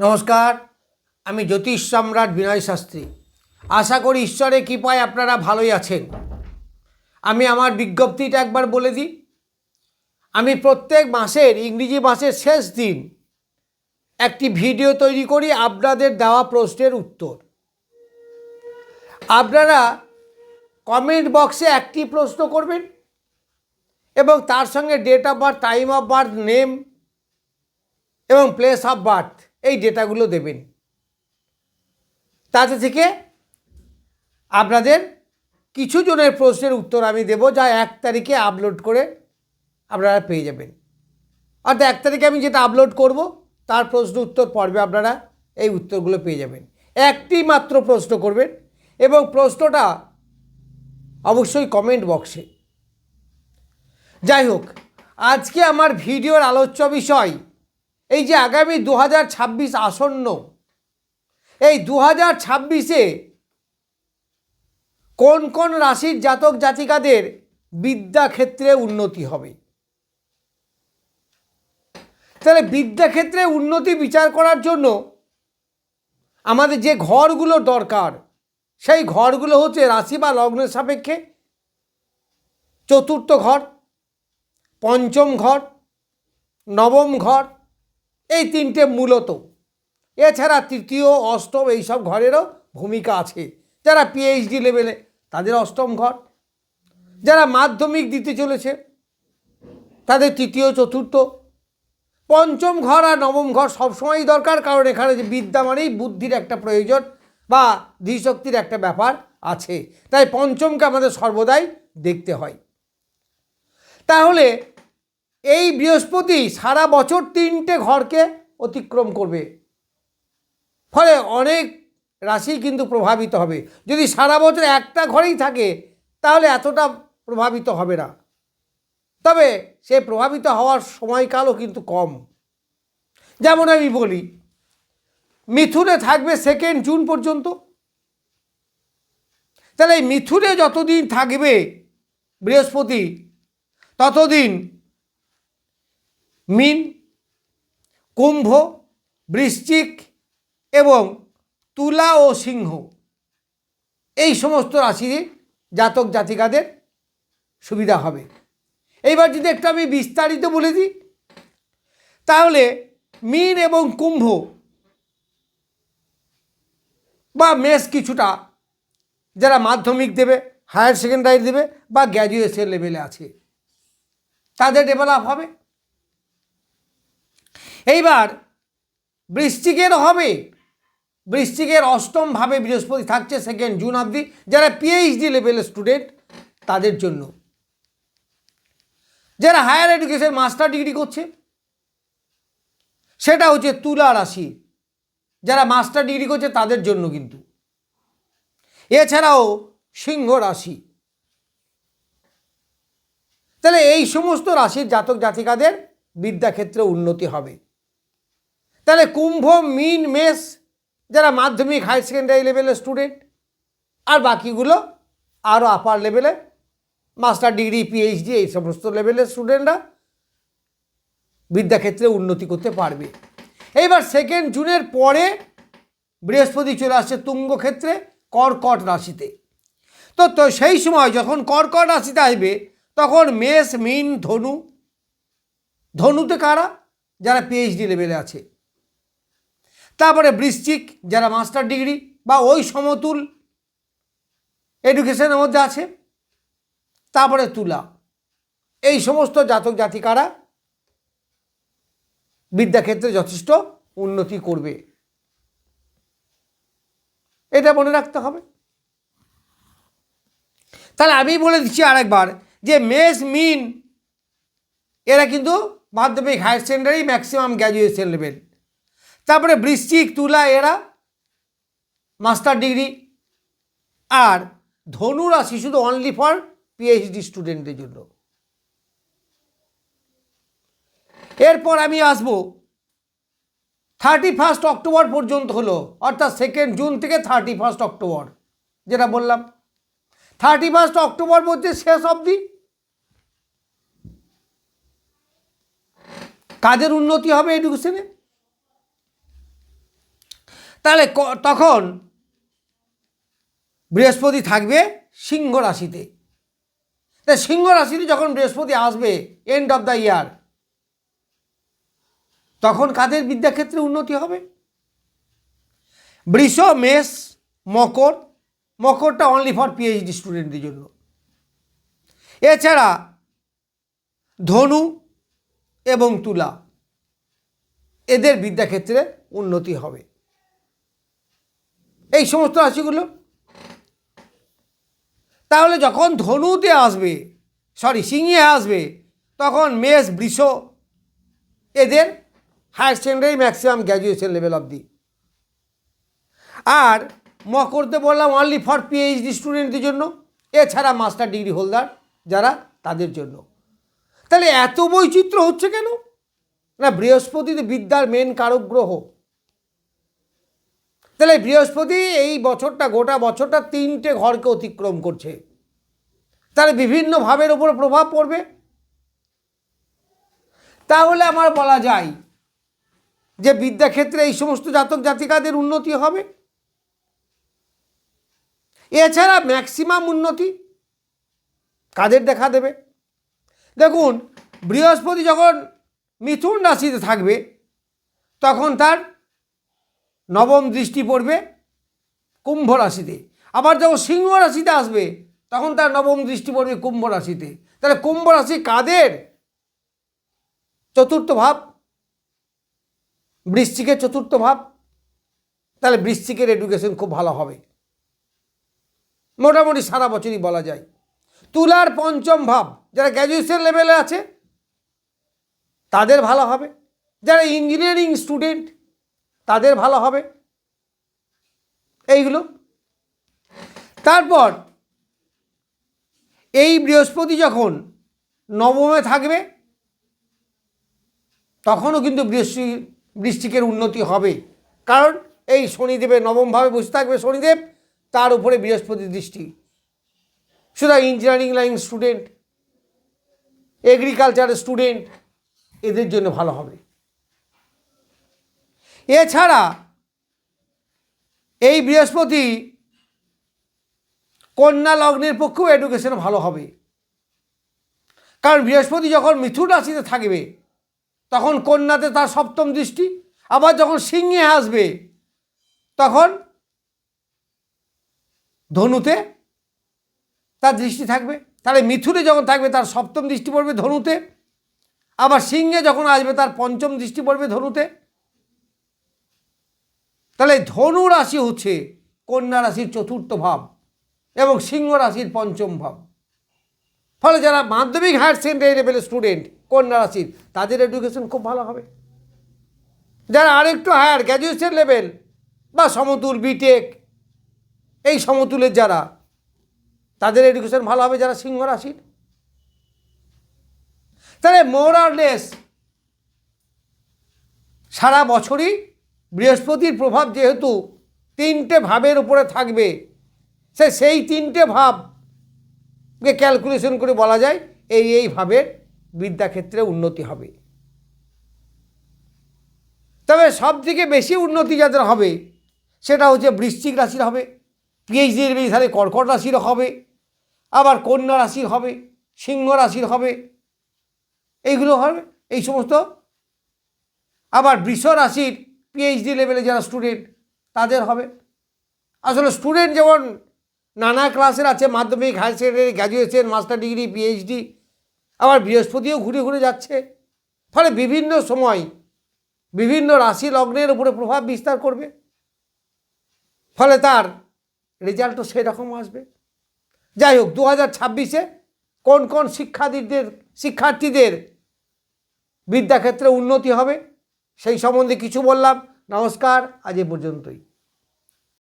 নমস্কার, আমি জ্যোতিষ সম্রাট বিনয় শাস্ত্রী। আশা করি ঈশ্বরের কৃপায় আপনারা ভালোই আছেন। আমি আমার বিজ্ঞপ্তিটা একবার বলে দিই। আমি প্রত্যেক মাসের ইংরেজি মাসের শেষ দিন একটি ভিডিও তৈরি করি আপনাদের দেওয়া প্রশ্নের উত্তর। আপনারা কমেন্ট বক্সে একটি প্রশ্ন করবেন এবং তার সঙ্গে date of birth, time of birth, name এবং প্লেস অফ বার্থ এই ডেটাগুলো দেবেন। তাতে থেকে আপনাদের কিছু জনের প্রশ্নের উত্তর আমি দেব, যা 1 তারিখে আপলোড করে আপনারা পেয়ে যাবেন। অর্থাৎ 1 তারিখে আমি যেটা আপলোড করব তার প্রশ্ন উত্তর পর্বে আপনারা এই উত্তরগুলো পেয়ে যাবেন। একটি মাত্র প্রশ্ন করবেন এবং প্রশ্নটা অবশ্যই কমেন্ট বক্সে। যাই হোক, আজকে আমার ভিডিওর আলোচ্য বিষয় এই যে আগামী 2026 আসন্ন, এই 2026-এ কোন কোন রাশির জাতক জাতিকাদের বিদ্যাক্ষেত্রে উন্নতি হবে। তাহলে বিদ্যাক্ষেত্রে উন্নতি বিচার করার জন্য আমাদের যে ঘরগুলো দরকার, সেই ঘরগুলো হচ্ছে রাশি বা লগ্নের সাপেক্ষে চতুর্থ ঘর, পঞ্চম ঘর, নবম ঘর, এই তিনটে মূলত। এছাড়া তৃতীয়, অষ্টম এইসব ঘরেরও ভূমিকা আছে। যারা পিএইচডি লেভেলে তাদের অষ্টম ঘর, যারা মাধ্যমিক দিতে চলেছে তাদের তৃতীয়, চতুর্থ, পঞ্চম ঘর আর নবম ঘর সবসময়ই দরকার। কারণ এখানে যে বিদ্যা মানেই বুদ্ধির একটা প্রয়োজন বা ধীশক্তির একটা ব্যাপার আছে, তাই পঞ্চমকে আমাদের সর্বদাই দেখতে হয়। তাহলে এই বৃহস্পতি সারা বছর 3টে ঘরকে অতিক্রম করবে, ফলে অনেক রাশি কিন্তু প্রভাবিত হবে। যদি সারা বছর একটা ঘরেই থাকে তাহলে এতটা প্রভাবিত হবে না, তবে সে প্রভাবিত হওয়ার সময়কালও কিন্তু কম। যেমন আমি বলি, মিথুনে থাকবে 2 জুন পর্যন্ত। তাহলে এই মিথুনে যতদিন থাকবে বৃহস্পতি, ততদিন মীন, কুম্ভ, বৃশ্চিক এবং তুলা ও সিংহ এই সমস্ত রাশির জাতক জাতিকাদের সুবিধা হবে। এইবার যদি একটু আমি বিস্তারিত বলে দিই, তাহলে মীন এবং কুম্ভ বা মেষ কিছুটা যারা মাধ্যমিক দেবে, হায়ার সেকেন্ডারি দেবে বা গ্র্যাজুয়েশন লেভেলে আছে তাদের ডেভেলপ হবে। এইবার বৃশ্চিকের হবে। বৃশ্চিকের অষ্টম ভাবে বৃহস্পতি থাকছে 2 জুন অবধি, যারা পিএইচডি লেভেলের স্টুডেন্ট তাদের জন্য। যারা হায়ার এডুকেশন মাস্টার ডিগ্রি করছে সেটা হচ্ছে তুলা রাশি, যারা মাস্টার ডিগ্রি করছে তাদের জন্য কিন্তু। এছাড়াও সিংহ রাশি। তাহলে এই সমস্ত রাশির জাতক জাতিকাদের বিদ্যাক্ষেত্রে উন্নতি হবে। তাহলে কুম্ভ, মীন, মেষ যারা মাধ্যমিক হায়ার সেকেন্ডারি লেভেলের স্টুডেন্ট, আর বাকিগুলো আরও আপার লেভেলে মাস্টার ডিগ্রি, পিএইচডি এই সমস্ত লেভেলের স্টুডেন্টরা বিদ্যাক্ষেত্রে উন্নতি করতে পারবে। এইবার 2 জুনের পরে বৃহস্পতি চলে আসছে তুঙ্গ ক্ষেত্রে কর্কট রাশিতে। তো সেই সময় যখন কর্কট রাশিতে আসবে তখন মেষ, মীন, ধনু, ধনুতে কারা? যারা পিএইচডি লেভেলে আছে। তারপরে বৃশ্চিক যারা মাস্টার ডিগ্রি বা ওই সমতুল এডুকেশনের মধ্যে আছে। তারপরে তুলা। এই সমস্ত জাতক জাতিকারা বিদ্যাক্ষেত্রে যথেষ্ট উন্নতি করবে, এটা মনে রাখতে হবে। তাহলে আমি বলে দিচ্ছি আরেকবার যে মেষ, মীন এরা কিন্তু মাধ্যমিক, higher secondary, maximum graduation level. তারপরে বৃশ্চিক, তুলা এরা মাস্টার ডিগ্রি। আর ধনু রাশি শুধু অনলি ফর পিএইচডি স্টুডেন্টদের জন্য। এরপর আমি আসবো 31 অক্টোবর পর্যন্ত হলো, অর্থাৎ 2 জুন থেকে 31 অক্টোবর, যেটা বললাম 31 অক্টোবর মধ্যে শেষ অবধি কাদের উন্নতি হবে এডুকেশনে? তাহলে তখন বৃহস্পতি থাকবে সিংহ রাশিতে। তা সিংহ রাশিতে যখন বৃহস্পতি আসবে এন্ড অফ দ্য ইয়ার, তখন কাদের বিদ্যাক্ষেত্রে উন্নতি হবে? বৃষ, মেষ, মকর। মকরটা অনলি ফর পিএইচডি স্টুডেন্টদের জন্য। এছাড়া ধনু এবং তুলা, এদের বিদ্যাক্ষেত্রে উন্নতি হবে। এই সমস্ত রাশিগুলো তাহলে যখন ধনুতে আসবে, সিংহে আসবে, তখন মেষ, বৃষ এদের higher secondary maximum graduation level অবধি। আর মকরতে বললাম অনলি ফর পিএইচডি স্টুডেন্টদের জন্য, এছাড়া মাস্টার ডিগ্রি হোল্ডার যারা, তাদের জন্য। তাহলে এত বৈচিত্র্য হচ্ছে কেন? না, বৃহস্পতি বিদ্যার মেন কারক গ্রহ। তাহলে বৃহস্পতি এই বছরটা, গোটা বছরটা 3টে ঘরকে অতিক্রম করছে। তাহলে বিভিন্ন ভাবের উপর প্রভাব পড়বে। তাহলে আমার বলা যায় যে বিদ্যাক্ষেত্রে এই সমস্ত জাতক জাতিকাদের উন্নতি হবে। এছাড়া ম্যাক্সিমাম উন্নতি কাদের দেখা দেবে? দেখুন, বৃহস্পতি যখন মিথুন রাশিতে থাকবে, তখন তার নবম দৃষ্টি পড়বে কুম্ভ রাশিতে। আবার যখন সিংহ রাশিতে আসবে, তখন তার নবম দৃষ্টি পড়বে কুম্ভ রাশিতে। তাহলে কুম্ভ রাশি কাদের? চতুর্থ ভাব, বৃশ্চিকের চতুর্থ ভাব। তাহলে বৃশ্চিকের এডুকেশন খুব ভালো হবে, মোটামুটি সারা বছরই বলা যায়। তুলার পঞ্চম ভাব, যারা গ্র্যাজুয়েশন লেভেলে আছে তাদের ভালো হবে। যারা ইঞ্জিনিয়ারিং স্টুডেন্ট তাদের ভালো হবে। এইগুলো। তারপর এই বৃহস্পতি যখন নবমে থাকবে, তখনও কিন্তু বৃশ্চিকের উন্নতি হবে। কারণ এই শনিদেবের নবমভাবে বসে থাকবে শনিদেব, তার উপরে বৃহস্পতির দৃষ্টি। সুতরাং engineering line student, agriculture student, এদের জন্য ভালো হবে। এছাড়া এই বৃহস্পতি কন্যা লগ্নের পক্ষেও এডুকেশন ভালো হবে। কারণ বৃহস্পতি যখন মিথুন রাশিতে থাকবে, তখন কন্যাতে তার সপ্তম দৃষ্টি। আবার যখন সিংহে আসবে, তখন ধনুতে তার দৃষ্টি থাকবে। তাহলে মিথুনে যখন থাকবে তার সপ্তম দৃষ্টি পড়বে ধনুতে, আবার সিংহে যখন আসবে তার পঞ্চম দৃষ্টি পড়বে ধনুতে। তাহলে ধনু রাশি হচ্ছে কন্যা রাশির চতুর্থ ভাব এবং সিংহ রাশির পঞ্চম ভাব। ফলে যারা মাধ্যমিক হায়ার সেকেন্ডারি লেভেলের স্টুডেন্ট কন্যা রাশির, তাদের এডুকেশন খুব ভালো হবে। যারা আরেকটু হায়ার গ্র্যাজুয়েশন লেভেল বা সমতুল, বিটেক, এই সমতুলের যারা, তাদের এডুকেশন ভালো হবে যারা সিংহ রাশির। তাহলে মোর অর লেস সারা বছরই বৃহস্পতির প্রভাব যেহেতু 3টে ভাবের উপরে থাকবে, সেই 3টে ভাবকে ক্যালকুলেশন করে বলা যায় এই ভাবের বিদ্যাক্ষেত্রে উন্নতি হবে। তবে সবথেকে বেশি উন্নতি যাদের হবে সেটা হচ্ছে বৃশ্চিক রাশির হবে, পিএইচডির বিধানে কর্কট রাশির হবে, আবার কন্যা রাশির হবে, সিংহ রাশির হবে, এইগুলো হবে এই সমস্ত। আবার বৃষ রাশির পিএইচডি লেভেলে যারা স্টুডেন্ট, তাদের হবে। আসলে স্টুডেন্ট যেমন নানা ক্লাসের আছে, মাধ্যমিক, higher secondary, graduation, master degree, PhD, আবার বৃহস্পতিও ঘুরে ঘুরে যাচ্ছে। ফলে বিভিন্ন সময় বিভিন্ন রাশি লগ্নের উপরে প্রভাব বিস্তার করবে। ফলে তার রেজাল্টও সেরকম আসবে। যাই হোক, 2026-এ কোন কোন শিক্ষার্থীদের বিদ্যাক্ষেত্রে উন্নতি হবে সেই সম্বন্ধে কিছু বললাম। নমস্কার, আজ এ পর্যন্তই।